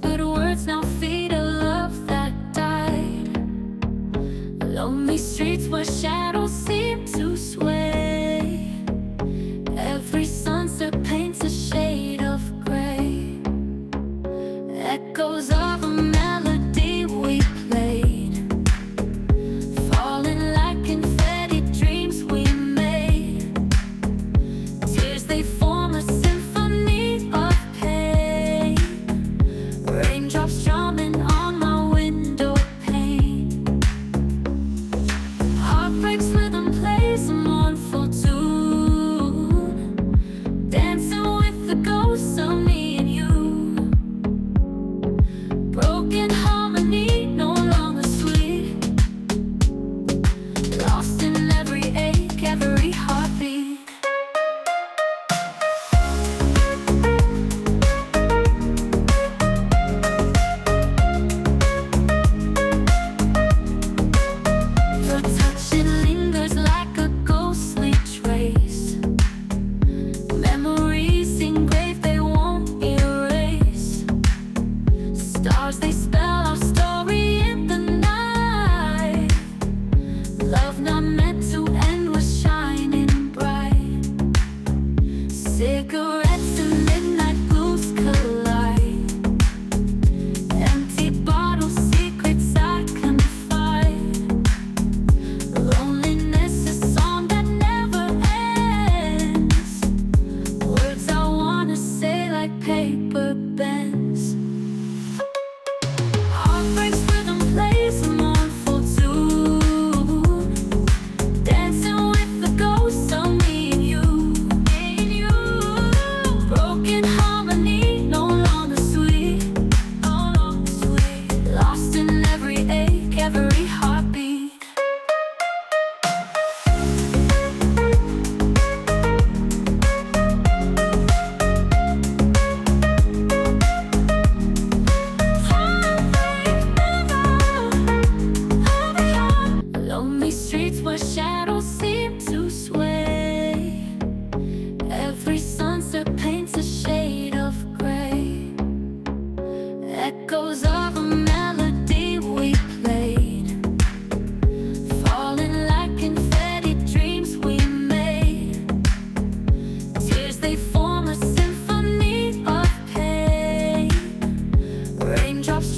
whispered words now feed a love that died. Lonely streets where shadows seem to sway. Every sunset paints a shade of gray. Echoes of a melody we played, falling like confetti dreams we made. Tears, they form a symphony of pain. Raindrops drumming on my window pane. Heartbreaks rhythm plays a mournful tune, dancing with the ghosts of me and you. Broken harmony, no longer sweet, lost in every ache, every heartbeat. Your touch, it lingers like a ghostly trace. Memories engraved, they won't erase. Stars, they spell our story in the night. Love not meant to end was shining bright. Cigarettes and midnight blues collide. Empty bottles, secrets I confide. Loneliness is a song that never ends. Words I wanna say like paper bends. Heartbreaks rhythm plays a mournful tune, dancing with the ghosts of me and you. Broken harmony, no longer sweet, lost in every ache, every heartbeat. Lonely streets where shadows seem to sway. Every sunset paints a shade of gray. Echoes of a melody we played, falling like confetti dreams we made. Tears, they form a symphony of pain. Raindrops